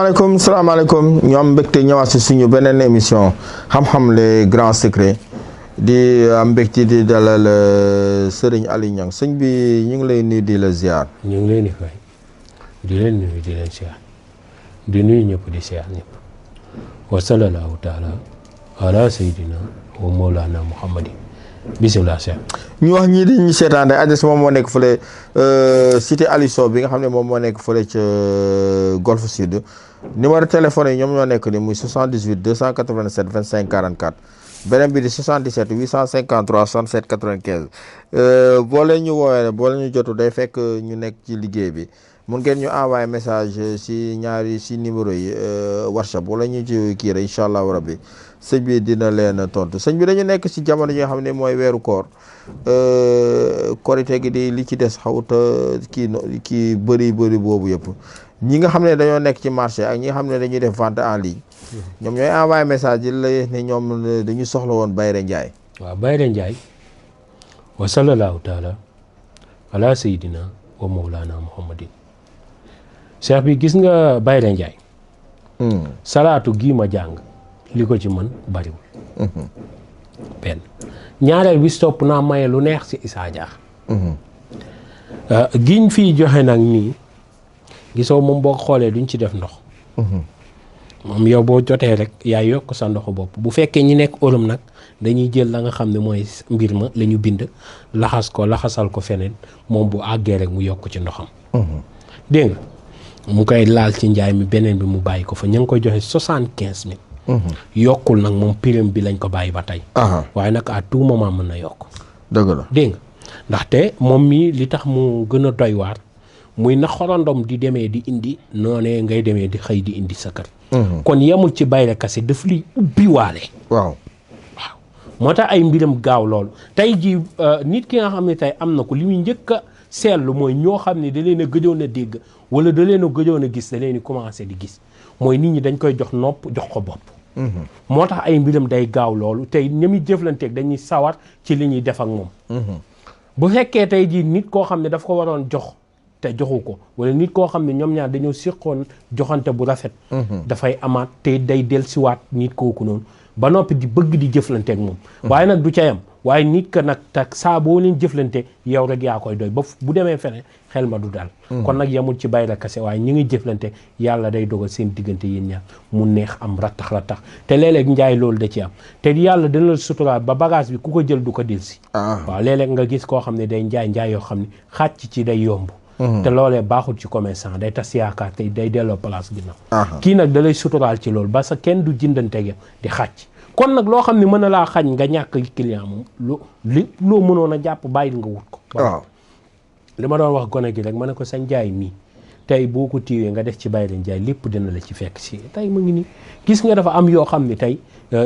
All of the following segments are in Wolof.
salaamaaleykum ñu am mbégte ñëwaat si suñu beneen émission xam-xam les grands secrets di am mbégte di dalal Serigne Aliou Niang sëñ bi ñu ngi lay nuyu di la ziar. ñu ngi leen di fay di leen nuyu di leen ziar di nuyu ñëpp di ziar ñëpp wa sallallahu taala ala sayyidina wa mawlana muhammadin bisimilah Cheikh. ñu wax ñii di ñu seetaan de adresse moom moo nekk fële cité Aliou Sow bi nga xam ne moom moo nekk fële ca Golf Sud numéro téléphone yi ñoom ñoo nekk ni muy 78 287 25 44 beneen bi di 77 853 67 95 boo leen ñu woowee boo leen ñu jotu day fekk ñu nekk ci liggéey bi mun ngeen ñu envoyé message si numéro yi WhatsApp wala ñu ci kii rek incha allahu rabbi sëñ bi dina leen tontu sëñ bi dañu nekk si jamono yi nga xam ne mooy weeru koor korite gi di li ci des xawta kii bëri boobu yëpp ñi nga xam ne dañoo nekk ci marché ak ñi nga xam ne dañuy def vente en ligne ñoom ñooy envoyé message yi lay ne ñoom dañu soxla woon Bayre Ndiaye. waaw Bayre Ndiaye wa sallallahu taala ala sayyidina wa mawlana muhammadin Cheikh bi gis nga Bayre Ndiaye salaatu gii ma jàng li ko ci mën bariwul benn ñaareel bi topp naa maye lu neex ci Issa Diakh giñ fii joxe nag nii gisoo moom boo xoolee duñ ci def ndox moom yow boo jotee rek yaa yokk sa ndoxu bopp bu fekkee ñi nekk Europe nag dañuy jël la nga xam ne mooy mbir ma la ñu bind laxasal ko feneen moom bu àggee rek mu yokk ci ndoxam dégg nga mu koy laal ci njaay mi beneen bi mu bàyyi ko fa ña ngi koy joxe 75 000 yokkul nag moom prime bi lañ ko bàyyi ba tey waaye nag à tout moment mën na yokk dëgg la dégg nga ndaxte moom mii li tax mu gën a doy waar muy na xorondom di demee di indi noonee ngay demee di xëy di indi sa kër kon yemul ci bayre kase daf liy ubbi waale waaw moo tax ay mbiram gaaw loolu tey ji nit ki nga xam ne tey am na ko li muy njëkk a seetlu mooy ñoo xam ne da leen a gëjoon a dégg wala da leen a gëjoon a gis da leen di commencé di gis mooy nit ñi dañ koy jox nopp jox ko bopp moo tax ay mbiram day gaaw loolu tey ña muy jëflanteeg dañuy sawar ci li ñuy def ak moom bu fekkee tey jii nit koo xam ne daf ko waroon jox te joxu ko wala nit koo xam ne ñoom ñaar dañoo siqoon joxante bu rafet dafay amaat te day dellusiwaat nit kooku noonu ba noppi di bëgg di jëflanteeg moom waaye nag du ca yam waaye nit ka nag tak saa boo leen jëflante yow rek yaa koy doy ba bu demee feneen xel ma du dal kon nag yamul ci bayra kase waaye ñi ngi jëflante yàlla day dogal seen diggante yéen ñaar mu neex am rattax te léeg-léeg njaay loolu da ci am te yàlla dina la suturaal ba bagage bi ku ko jël du ko delsi waaw léeg-léeg nga gis koo xam ne day njaay yoo xam ne xàcc ci day yomb te loolee baaxul ci commerçant day tas yaakaar te day delloo place ginnaaw kii nag da lay suturaal ci loolu ba sa kenn du jëndanteeg yow di xàcc kon nag loo xam ne mën na laa xañ nga ñàkk client moom loo mënoon a jàpp bàyyil nga wut ko waaw li ma doon wax gone gi rek ma ne ko sa njaay mii tey boo ko tiiwee nga def ci Bayre Ndiaye lépp dina la ci fekk si tey mu ngi nii gis nga dafa am yoo xam ne tey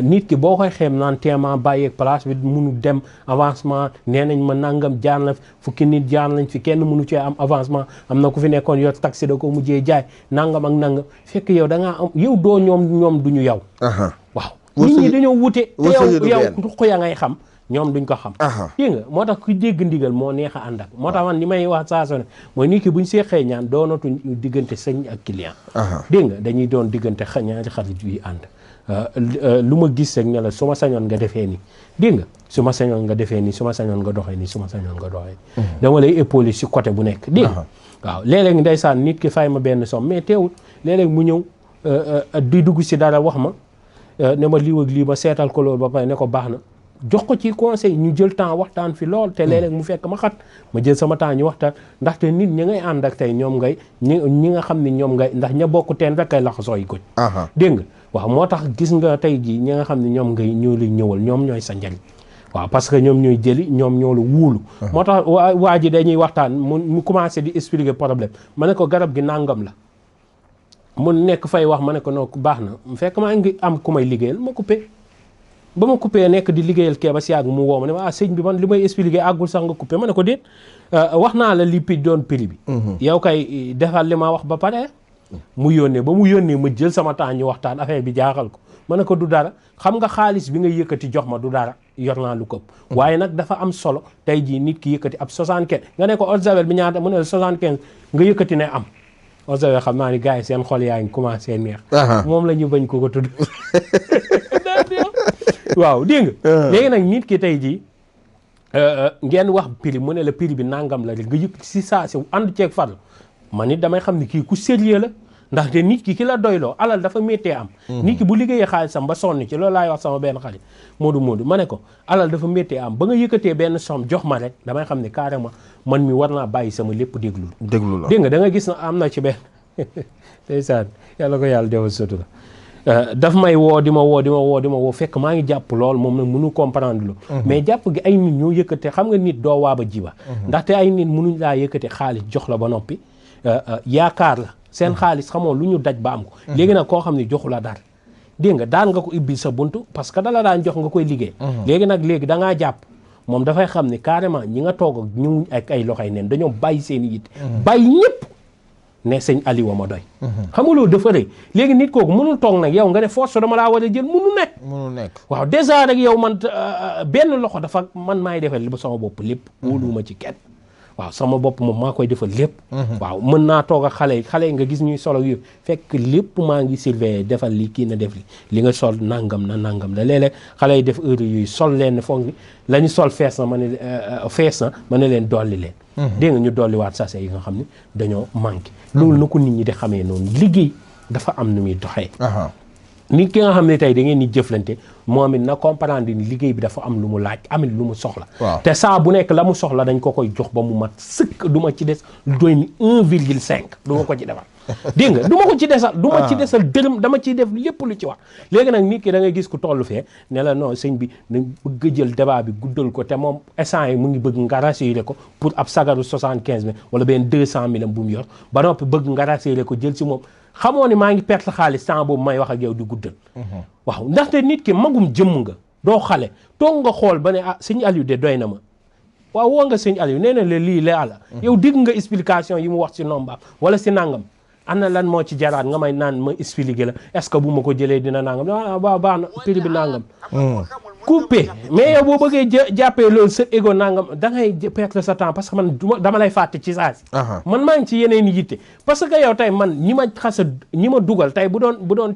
nit ki boo koy xeem naan teema bàyyeeg place bi munu dem avancement nee nañ ma nangam jaar na fukki nit jaar nañ fi kenn mënu cee am avancement am na ku fi nekkoon yor taxi da ko mujjee jaay nangam ak nangam fekk yow da ngaa am yow doo ñoom du ñu yow waaw nit ñi dañoo wute te yow ruq ya ngay xam ñoom duñ ko xam dégg nga moo tax ku dégg ndigal moo neex a ànd ak moo tax man li may wax saa su ne mooy nit ki buñ seexee ñaan doonatuñ diggante sëñ ak client dégg nga dañuy doon diggante ñaari xarit yuy ànd lu ma gis rek ne la su ma sañoon nga defee nii dégg nga su ma sañoon nga defee nii su ma sañoon nga doxee nii su ma sañoon nga doxee nii dama lay épauler si côté bu nekk dégg nga waaw léeg-léeg ndeysaan nit ki fay ma benn somme mais teewul léeg-léeg mu ñëw di dugg si dara wax ma ne ma lii ak lii ma seetal ko loolu ba pare ne ko baax na jox ko ci conseil ñu jël temps waxtaan fi lool te léeg-léeg mu fekk ma xat ma jël sama temps ñu waxtaan ndaxte nit ñi ngay ànd ak tey ñoom ngay ñi nga xam ne ñoom ngay ndax ña bokk teen rek ay laxasoo yi ko dégg nga waaw moo tax gis nga tey jii ñi nga xam ne ñoom ngay ñoo lay ñëwal ñoom ñooy sa njariñ waaw parce que ñoom ñooy jëli ñoom ñoo la wuulu moo tax waa ji dañuy waxtaan mu commencé di expliquer problème ma ne ko garab gi nangam la mu nekk fay wax ma ne ko non baax na mu fekk maa ngi am ku may liggéeyal ma coupé ba ma coupé nekk di liggéeyal kee ba si yàgg mu woo ma ne ma sëñ bi man li may expliqué àggul sax nga coupé ma ne ko déet wax naa la li doon prix bi yow kay defal li ma wax ba pare mu yónnee ba mu yónnee ma jël sama temps ñu waxtaan affaire bi jaaxal ko ma ne ko du dara xam nga xaalis bi nga yëkkati jox ma du dara yor naa lu këpp waaye nag dafa am solo tey jii nit ki yëkkati ab 75 nga ne ko eau de javel bi ñaata mu ne 75 nga yëkkati ne am eau de javel xam naa ni gars yi seen xol yaa ngi commencé neex. moom la ñu bañ ko tudd. waaw dégg nga. léegi nag nit ki tey jii ngeen wax prix mu ne la prix bi nangam la rek nga yëpp si saa si ànd ceeg farlu man it damay xam ni kii ku sérieux la ndaxte nit ki la doyloo alal dafa méttee am. nit ki bu liggéeyee xaalisam ba sonn ci loolu laay wax sama benn xarit Modou ma ne ko alal dafa méttee am ba nga yëkkatee benn somme jox ma rek damay xam ne carrément man mi war naa bàyyi sama lépp déglu la dégg nga da nga gis na am na ci benn ndeysaan yàlla ko yàlla defal sotu la daf may woo di ma woo fekk maa ngi jàpp lool moom nag mënu comprendre lu mais jàpp gi ay nit ñoo yëkkate xam nga nit doo waaba jiba ndaxte ay nit mënuñ laa yëkkate xaalis jox la ba noppi yaakaar la seen xaalis xamoo lu ñu daj ba am ko léegi nag koo xam ne joxu la dara dégg nga daan nga ko ibbi sa buntu parce que dala daan jox nga koy liggéey léegi da ngaa jàpp moom dafay xam ne carrément ñi nga toog ak ñu ak ay loxoy neen dañoo bàyyi seen i yitte bàyyi ñëpp ne sëñ Aliou ma doy xam nga loolu dafa rëy léegi nit kooku mënul toog nag yow nga ne force dama laa war a jël mënu nekk waaw dèjà rek yow man benn loxo dafa man maay defal li ba sama bopp lépp wóoluwuma ci kenn waaw sama bopp moom maa koy defal lépp waaw mën naa toog ak xale yi nga gis ñuy solo yu fekk lépp maa ngi surveiller defal li kii na def li nga sol nangam la léeg-léeg xale yi def heure yuy sol leen foog la ñu sol fees na ma ne leen dolli leen dégg nga ñu dolliwaat sase yi nga xam ne dañoo manqué loolu na ko nit ñi di xamee noonu liggéey dafa am nu muy doxee nit ki nga xam ne tey da ngeen di jëflante moom it na comprendre ni liggéey bi dafa am lu mu laaj amit lu mu soxla te saa bu nekk la mu soxla dañ ko koy jox ba mu mat sëkk du ma ci des lu doy ni 1,5 du ma ko ci defal dégg nga du ma ko ci desal du ma ci desal dërëm dama ciy def lépp lu ci wax léegi nag nit ki da ngay gis ku tollu fee ne la non sëñ bi nañ bëgg a jël débat bi guddal ko te moom essence yi mu ngi bëgg nga rassuré ko pour ab sagaru 75 000 wala benn 200 000 bu mu yor ba noppi bëgg nga rassuré ko jël si moom xamoo ni maa ngi perte xaalis temps boobu may wax ak yow di guddal waaw ndaxte nit ki magum jëmm nga doo xale toog nga xool ba ne ah sëñ Aliou de doy na ma waaw woo nga sëñ Aliou nee na la lii la la yow dégg nga explication yi mu wax si nomba wala si nangam ana lan moo ci jaraat nga may naan ma expliqué la est-ce que bu ma ko jëlee dina nangam waaw baax na prix bi nangam coupé mais yow boo bëggee jàppee loolu sa ego nangam da ngay perdre sa temps parce que man dama lay fàtte ci saa si man maa ngi ci yeneen i yitte parce que yow tey man ñi ma dugal tey bu doon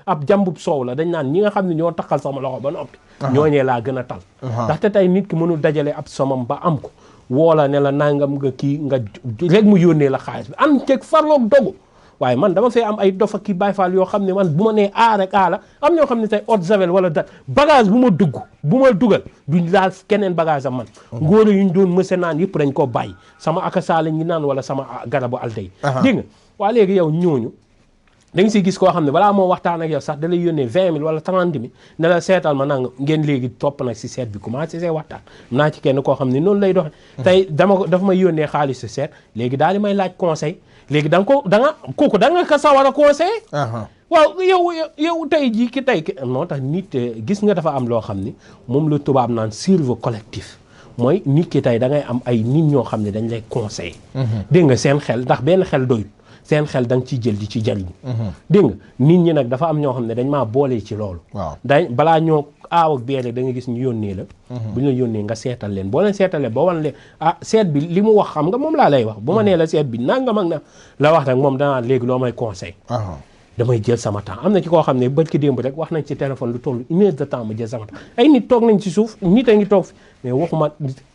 ab jambub soow la dañ naan ñi nga xam ne ñoo taxal sama loxo ba noppi ñooñee laa gën a tal ndaxte tey nit ki mënul dajale ab somam ba am ko woola ne la nangam nga kii nga rek mu yónnee la xaalis bi am teg farloog dogu waaye man dama fee am ay dofa ki Baay Faal yoo xam ne man bu ma nee a rek a la am ñoo xam ne tey eau de javel wala dat bagage bu ma dugal duñ laal keneen bagage am man ngóor yuñ doon mëse naan yëpp dañ ko bàyyi sama akasa la ñi naan wala sama garabu alte yi dégg nga waa léegi yow ñooñu da nga siy gis koo xam ne balaa moo waxtaan ak yow sax da lay yónnee 20 000 wala 30 000 ne la seetal ma nanga ngeen léegi topp nag si seet bi commencé see waxtaan naa ci kenn koo xam ne noonu lay doxe tey dafa may yónnee xaalis si seet léegi daal di may laaj conseil léegi da nga ko sawar a conseil waaw yow tey jii ki moo tax nit gis nga dafa am loo xam ni moom la tubaab naan cerveau collectif mooy nit ki tey da ngay am ay nit ñoo xam ne dañ lay conseil dégg nga seen xel ndax benn xel doyul seen xel da nga ciy jël di ci jariñ dégg nga nit ñi nag dafa am ñoo xam ne dañ maa boole ci loolu balaa ñoo aaw ak bee rek da nga gis ñu yónnee la bu ñu la yónnee nga seetal leen boo leen seetalee boo wan leen seet bi li mu wax xam nga moom laa lay wax bu ma nee la seet bi nangam ak na la wax rek moom danaa léegi loo may conseil damay jël sama temps am na ci koo xam ne bët ki démb rek wax nañ ci téléphone lu toll 1 heure de temps ma jël sama temps ay nit toog nañ ci suuf nit a ngi toog fi mais waxuma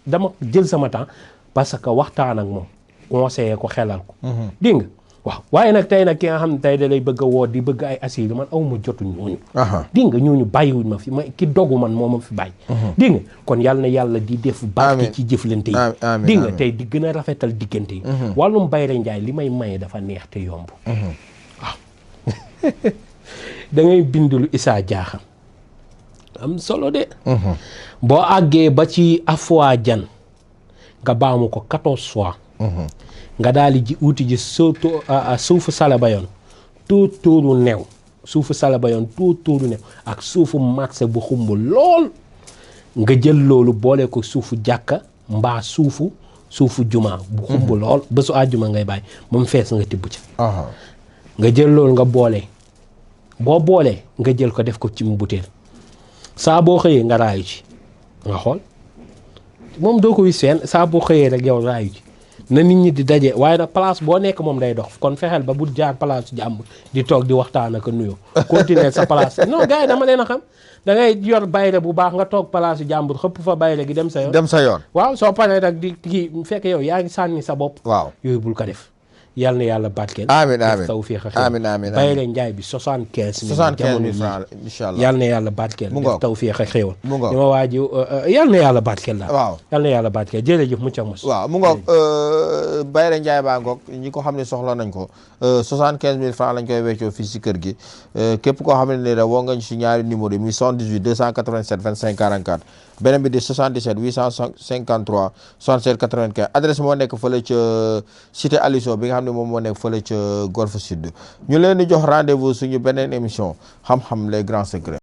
dama jël sama temps parce que waxtaan ak moom conseiller ko xelal ko dégg nga waaw waaye nag tey nag ki nga xam ne tey da lay bëgg a woo di bëgg ay assir man awma jotu ñooñu dégg nga ñooñu bàyyiwuñ ma fi ma ki dogu man moo ma fi bàyyi dégg nga kon yàlla na yàlla di def barke ci jëflante yi dégg nga tey di gën a rafetal diggante yi wàllum Bayre Njaay li may maye dafa neex te yomb waaw da ngay bind lu Issa Diakham am solo de boo àggee ba ci afwa jan nga baamu ko 14 fois nga daal di ji uti ji suufu Salabayoon tuutuuru new suufu Salabayoon tuutuuru new ak suufu marché bu xumb lool nga jël loolu boole ko suufu jàkka mbaa suufu juma bu xumb lool bésu àjjuma ngay bàyyi ba mu fees nga tibb ci nga jël loolu nga boo boolee nga jël ko def ko ci mu butéel saa boo xëyee nga raayu ci nga xool moom doo ko wis fenn saa boo xëyee rek yow raayu ci na nit ñi di daje waaye nag place boo nekk moom day dox kon fexeel ba bul jaar place jàmbur di toog di waxtaan ak nuyoo continuer sa place non gars yi dama leen a xam da ngay yor bayre bu baax nga toog place jàmbur xëpp fa bayre gi dem sa yoon. dem sa yoon. waaw soo paree nag di kii fekk yow yaa ngi sànni sa bopp. waaw yooyu bul ko def. yal na yàlla barkeel. amiin amiin tawfiix ak amiin amiin bayre njaay bi 75 000. 75 000 francs incha allah yal na yàlla barkeel. mu ngoog def tawfiix ak xéewal. mu ngoog li ma waa ji yal na yàlla barkeel daal. waaw yal na yàlla barkeel jërëjëf mucc ak mos. waaw mu ngoog bayre njaay baa ngoog ñi ko xam ne soxla nañ ko 75 000 francs lañ koy weccoo fii si kër gi képp koo xam ne woo nga ñu si ñaari numéro yi muy 78 287 25 44 beneen bi di 77 853 67 95 adresse moo nekk fële ca cité Aliso bi nga xam ne moom moo nekk fële ca Golf Sud ñu leen di jox rendez-vous suñu beneen émission xam-xam les grands secrets